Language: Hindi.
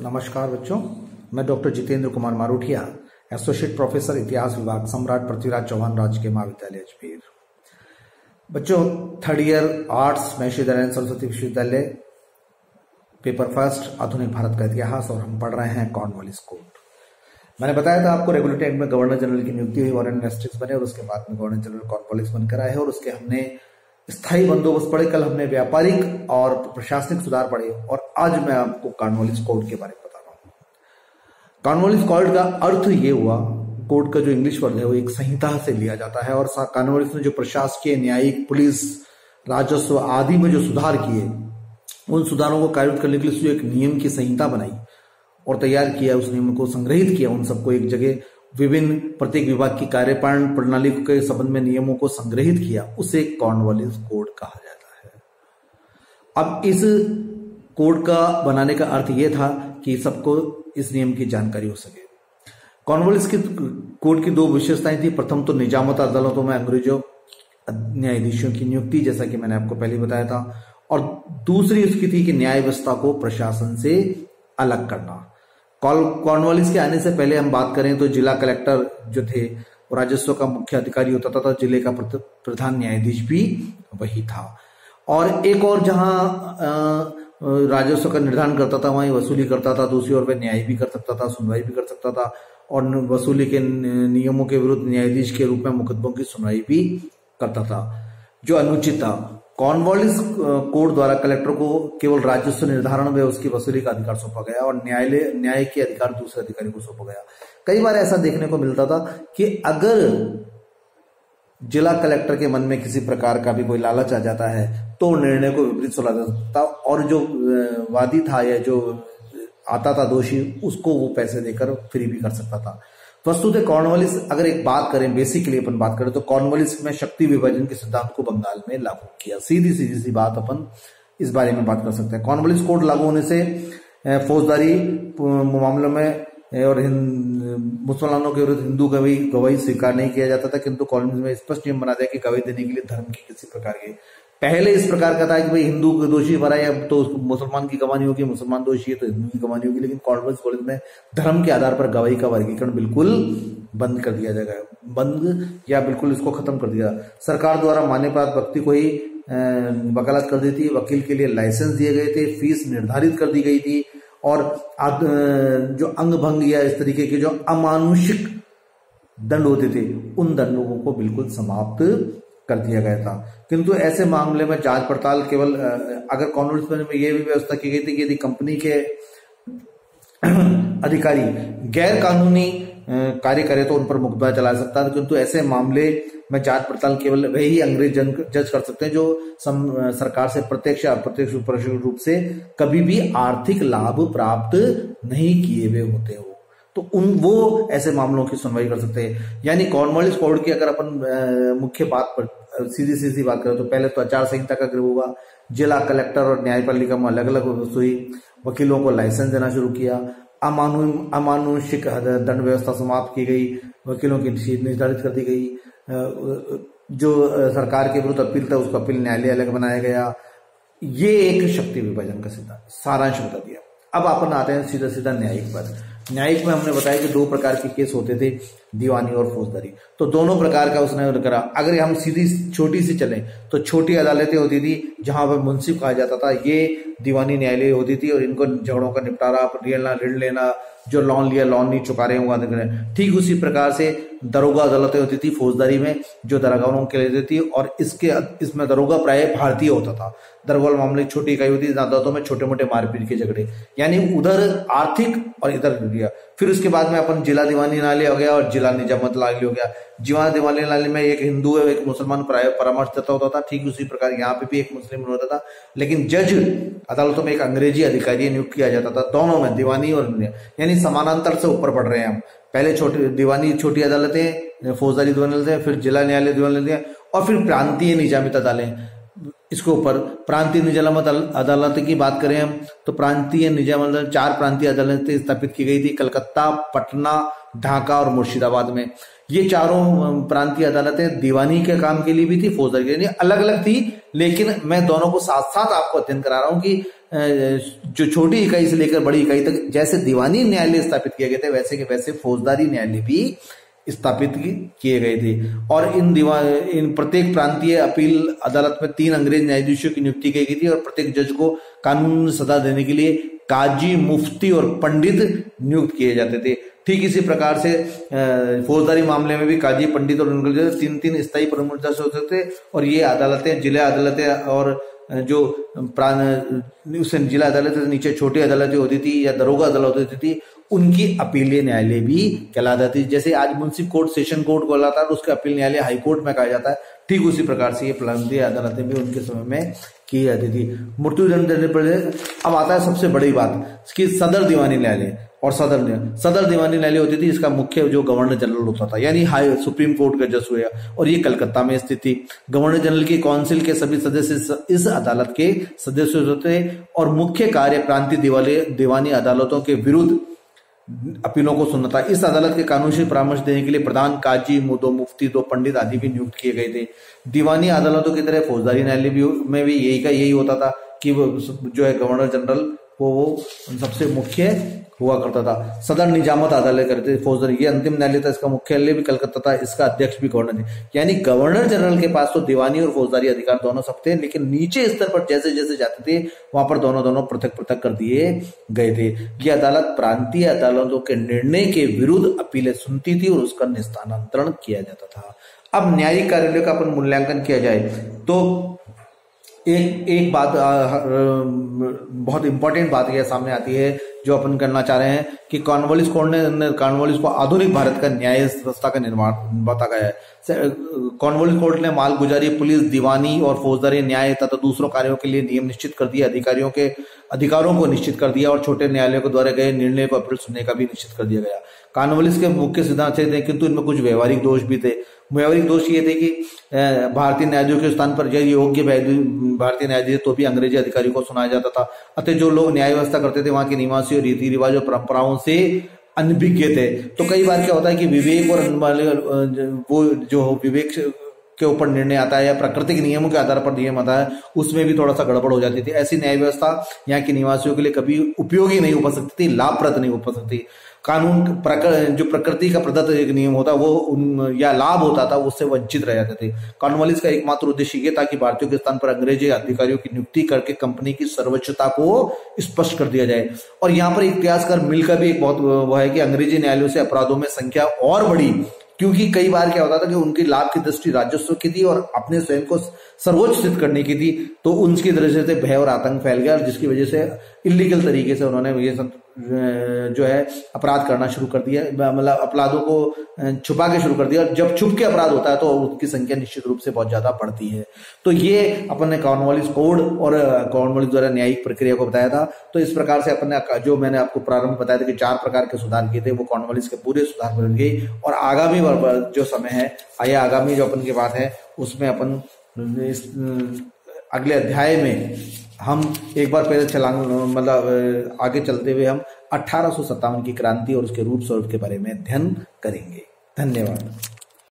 नमस्कार बच्चों, मैं doctor Jitendra Kumar Maruthiya, associate professor इतिहास विभाग, सम्राट पृथ्वीराज चौहान राजकीय महाविद्यालय अजमेर। बच्चों, थर्ड ईयर आर्ट्स में श्री दयानंद सरस्वती विश्वविद्यालय, पेपर फर्स्ट आधुनिक भारत का इतिहास, और हम पढ़ रहे हैं कॉर्नवालिस कोड। मैंने बताया था आपको रेगुलेटरी एक्ट में गवर्नर जनरल की नियुक्ति हुई, वारंट एस्टेट्स बने और उसके बाद में गवर्नर जनरल कॉर्नवालिस बनकर आए हैं, और उसके हमने स्थायी बंदोबस्त पढ़े। कल हमने व्यापारिक और प्रशासनिक सुधार पढ़े, और आज मैं आपको कॉर्नवालिस कोड के बारे में बता रहा हूं। कॉर्नवालिस कोड का अर्थ ये हुआ, कोड का जो इंग्लिश वर्ड है वो एक संहिता से लिया जाता है, और कॉर्नवालिस ने जो प्रशासकीय, न्यायिक, पुलिस, राजस्व आदि में जो सुधार किए, उन सुधारों को कार्यान्वित करने के लिए एक नियम की संहिता बनाई और तैयार किया, उस नियम को संग्रहित किया, उन सबको एक जगह विभिन्न प्रत्येक विभाग की कार्यपालन प्रणाली के संबंध में नियमों को संग्रहित किया, उसे कॉर्नवालिस कोड कहा जाता है। अब इस कोड का बनाने का अर्थ यह था कि सबको इस नियम की जानकारी हो सके। कॉर्नवालिस के कोड की दो विशेषताएं थी। प्रथम तो निजामत अदालतों में अंग्रेजों न्यायाधीशों की नियुक्ति, जैसा कि मैंने आपको पहले बताया था, और दूसरी उसकी थी कि न्याय व्यवस्था को प्रशासन से अलग करना। कॉर्नवालिस के आने से पहले हम बात करें तो जिला कलेक्टर जो थे वो राजस्व का मुख्य अधिकारी होता था, जिले का प्रधान न्यायाधीश भी वही था। और एक और जहां राजस्व का निर्धारण करता था वहीं वसूली करता था, दूसरी ओर वह न्याय भी कर सकता था, सुनवाई भी कर सकता था, और वसूली के नियमों के विरुद्ध न्यायाधीश के रूप में मुकदमों की सुनवाई भी करता था जो अनुचित था। कॉर्नवालिस कोड द्वारा कलेक्टर को केवल राजस्व निर्धारण व उसकी वसूली का अधिकार सौंपा गया, और न्याय के अधिकार दूसरे अधिकारी को सौंपा गया। कई बार ऐसा देखने को मिलता था कि अगर जिला कलेक्टर के मन में किसी प्रकार का भी कोई लालच आ जाता है तो निर्णय को विपरीत सुलझा जा सकता, और जो वादी था या जो आता था दोषी, उसको वो पैसे देकर फ्री भी कर सकता था। वस्तुतः कॉर्नवालिस, अगर एक बात करें, बेसिकली अपन बात करें तो कॉर्नवालिस में शक्ति विभाजन के सिद्धांत को बंगाल में लागू किया। सीधी सी बात अपन इस बारे में बात कर सकते हैं। कॉर्नवालिस कोड लागू होने से फौजदारी मामलों में और मुसलमानों के विरुद्ध हिंदू गवाही स्वीकार नहीं किया जाता था, किंतु कॉर्नवालिस में स्पष्ट नियम बना दिया कि गवाही देने के लिए धर्म की किसी प्रकार के, पहले इस प्रकार का था कि भाई हिंदू दोषी भरा है तो मुसलमान की गवाही होगी, मुसलमान दोषी है तो हिंदू की गवाही होगी, लेकिन कॉर्नवालिस कॉलेज में धर्म के आधार पर गवाही का वर्गीकरण बिल्कुल बंद कर दिया जाएगा, बंद या बिल्कुल इसको खत्म कर दिया। सरकार द्वारा मान्य प्राप्त व्यक्ति को ही वकालत कर दी थी, वकील के लिए लाइसेंस दिए गए थे, फीस निर्धारित कर दी गई थी, और जो अंग भंग या इस तरीके के जो अमानुषिक दंड होते थे उन दंडों को बिल्कुल समाप्त कर दिया गया था। किंतु ऐसे मामले में जांच पड़ताल केवल अगर कॉर्नवालिस में यह भी व्यवस्था की गई थी कि यदि कंपनी के अधिकारी गैर कानूनी कार्य करे तो उन पर मुकदमा चला सकता था, किंतु ऐसे मामले में जांच पड़ताल केवल वही अंग्रेज जज कर सकते हैं जो सरकार से प्रत्यक्ष या अप्रत्यक्ष रूप से कभी भी आर्थिक लाभ प्राप्त नहीं किए हुए होते हो, तो वो ऐसे मामलों की सुनवाई कर सकते हैं। यानी कॉर्नवालिस कोड की अगर अपन मुख्य बात पर सीधी बात करें तो पहले तो आचार संहिता का गिरफ्त हुआ, जिला कलेक्टर और न्यायपालिका में अलग अलग हुई, वकीलों को लाइसेंस देना शुरू किया, अमानुषिक दंड व्यवस्था समाप्त की गई, वकीलों की फीस निर्धारित कर दी गई, जो सरकार के विरुद्ध अपील था उसको अपील न्यायालय अलग बनाया गया। ये एक शक्ति विभाजन का सिद्धांत सारांश बता दिया। अब अपन आते हैं सीधा न्यायिक पर। न्यायिक में हमने बताया कि दो प्रकार के केस होते थे, दीवानी और फौजदारी, तो दोनों प्रकार का उसने करा। अगर हम सीधी छोटी सी चलें तो छोटी अदालतें होती थी जहां पर मुंसिफ कहा जाता था, ये दीवानी न्यायालय होती थी, और इनको झगड़ों का निपटारा, ऋण लेना, जो लोन लिया लोन नहीं चुका रहे हुआ। ठीक उसी प्रकार से दरोगा अदालतें होती थी फौजदारी में, जो दरोगाओं के लिए थी, और इसमें दरोगा प्राय भारतीय होता था। दरोगा मामले छोटी इकाई होती थी, अदालतों में छोटे मोटे मारपीट के झगड़े, यानी उधर आर्थिक और इधर दिया। फिर उसके बाद में अपन जिला दीवानी न्यायालय हो गया और जिला निजामत न्यायालय हो गया। जिला दीवानी न्यायालय में एक हिंदू है एक मुसलमान प्राय परामर्शदाता होता था, ठीक उसी प्रकार यहाँ पे भी एक मुस्लिम होता था, लेकिन जज अदालतों में एक अंग्रेजी अधिकारी नियुक्त किया जाता था। दोनों में दीवानी और यानी समानांतर से ऊपर पढ़ रहे हैं हम। पहले दीवानी छोटी अदालतें, फौजदारी दीवानी अदालतें, फिर जिला न्यायालय दीवानी अदालतें, और फिर प्रांतीय निजामत अदालतें। इसके ऊपर प्रांतीय निजामत अदालत की बात करें हम तो प्रांतीय निजामत 4 प्रांतीय अदालतें स्थापित की गई थी, कलकत्ता, पटना, ढाका और मुर्शिदाबाद में। ये चारों प्रांतीय अदालतें दीवानी के काम के लिए भी थी, फौजदारी के लिए अलग अलग थी, लेकिन मैं दोनों को साथ साथ आपको अध्ययन करा रहा हूं कि जो छोटी इकाई से लेकर बड़ी इकाई तक जैसे दीवानी न्यायालय स्थापित किए गए थे वैसे के वैसे फौजदारी न्यायालय भी स्थापित किए गए थे। और इन प्रत्येक प्रांतीय अपील अदालत में 3 अंग्रेज न्यायाधीशों की नियुक्ति की गई थी और प्रत्येक जज को कानून सदा देने के लिए काजी, मुफ्ती और पंडित नियुक्त किए जाते थे। ठीक इसी प्रकार से फौजदारी मामले में भी काजी, पंडित और 3 स्थायी प्रमुख जज होते थे। और ये अदालतें जिला अदालतें और जो उससे जिला अदालत से नीचे छोटी अदालतें होती थी या दरोगा अदालत होती थी, उनकी अपीलीय न्यायालय भी कहलाती थी। जैसे आज मुंसिफ कोर्ट सेशन कोर्ट को कहलाता है और उसका अपील न्यायालय हाई कोर्ट में कहा जाता है, ठीक उसी प्रकार से ये प्रांतीय अदालतें भी उनके समय में की जाती थी। मृत्यु दंड देने पर अब आता है सबसे बड़ी बात कि सदर दीवानी न्यायालय और सदर दीवानी न्यायालय होती थी। इसका मुख्य जो गवर्नर जनरल होता था, यानी हाई सुप्रीम कोर्ट का जज हुआ, और ये कलकत्ता में स्थित थी। गवर्नर जनरल की काउंसिल के सभी सदस्य इस अदालत के सदस्य होते और मुख्य कार्य प्रांतीय दीवानी अदालतों के विरुद्ध अपीलों को सुनना था। इस अदालत के कानून से परामर्श देने के लिए प्रधान काजी, 2 मुफ्ती, 2 पंडित आदि भी नियुक्त किए गए थे। दीवानी अदालतों की तरह फौजदारी न्यायालय में भी यही होता था कि वो जो है गवर्नर जनरल वो सबसे मुख्य हुआ करता था। सदर निजामत अदालत करते थे फौजदारी, ये अंतिम न्यायालय था। इसका मुख्यालय भी कलकत्ता था, इसका अध्यक्ष भी गवर्नर थे। यानी गवर्नर जनरल के पास तो दीवानी और फौजदारी अधिकार दोनों सब थे, लेकिन नीचे स्तर पर जैसे जैसे जाते थे वहां पर दोनों पृथक पृथक कर दिए गए थे। यह अदालत प्रांतीय अदालतों के निर्णय के विरुद्ध अपीलें सुनती थी और उसका निस्तारण किया जाता था। अब न्यायिक कार्यालय का अपन मूल्यांकन किया जाए तो एक बात बहुत इंपॉर्टेंट बात यह सामने आती है जो अपन करना चाह रहे हैं कि कॉर्नवालिस कोर्ट ने कॉर्नवालिस को आधुनिक भारत का न्याय व्यवस्था का निर्माण बताया गया है। कॉर्नवालिस कोर्ट ने मालगुजारी, पुलिस, दीवानी और फौजदारी न्याय तथा दूसरों कार्यों के लिए नियम निश्चित कर दिए, अधिकारियों के अधिकारों को निश्चित कर दिया और छोटे न्यायालयों के द्वारा गए निर्णय को अपील सुनने का भी निश्चित कर दिया गया। कॉर्नवालिस के मुख्य सिद्धांत थे, किंतु इनमें कुछ व्यवहारिक दोष भी थे। व्यवहारिक दोष ये थे कि भारतीय न्यायाधीशों के स्थान पर योग्य भारतीय न्यायाधीश तो भी अंग्रेजी अधिकारियों को सुनाया जाता था। अतः जो लोग न्याय व्यवस्था करते थे वहां के निवासी और रीति रिवाज और परंपराओं से अनभिज्ञ थे। तो कई बार क्या होता है कि विवेक और वो जो विवेक के ऊपर निर्णय आता है या प्राकृतिक नियमों के आधार पर नियम आता है, उसमें भी थोड़ा सा गड़बड़ हो जाती थी। ऐसी न्याय व्यवस्था यहाँ के निवासियों के लिए कभी उपयोगी नहीं हो सकती थी, लाभप्रद नहीं हो सकती। कानून जो प्रकृति का प्रदत्त एक नियम होता वो या लाभ होता था उससे वंचित रह जाते थे। कॉर्नवालिस का एकमात्र उद्देश्य ये था कि भारतीयों के स्थान पर अंग्रेजी अधिकारियों की नियुक्ति करके कंपनी की सर्वोच्चता को स्पष्ट कर दिया जाए। और यहाँ पर इतिहासकार मिल का भी एक बहुत वो है कि अंग्रेजी न्यायालयों से अपराधों में संख्या और बढ़ी, क्योंकि कई बार क्या होता था कि उनकी लाभ की दृष्टि राजस्व की थी और अपने स्वयं को सर्वोच्च सिद्ध करने की थी। तो उनकी दृष्टि से भय और आतंक फैल गया, जिसकी वजह से इलीगल तरीके से उन्होंने ये सब जो है अपराध करना शुरू कर दिया, मतलब अपराधों को छुपा के शुरू कर दिया। और जब छुप के अपराध होता है तो उसकी संख्या निश्चित रूप से बहुत ज्यादा बढ़ती है। तो ये अपन ने कॉर्नवालिस कोड और कॉर्नवालिस द्वारा न्यायिक प्रक्रिया को बताया था। तो इस प्रकार से अपन ने जो मैंने आपको प्रारंभ बताया था कि 4 प्रकार के सुधार किए थे, वो कॉर्नवालिस के पूरे सुधार बन गए। और आगामी जो समय है, आया आगामी जो अपन की बात है उसमें अपन इस अगले अध्याय में हम एक बार पहले मतलब आगे चलते हुए हम 1857 की क्रांति और उसके रूप स्वरूप के बारे में अध्ययन करेंगे। धन्यवाद।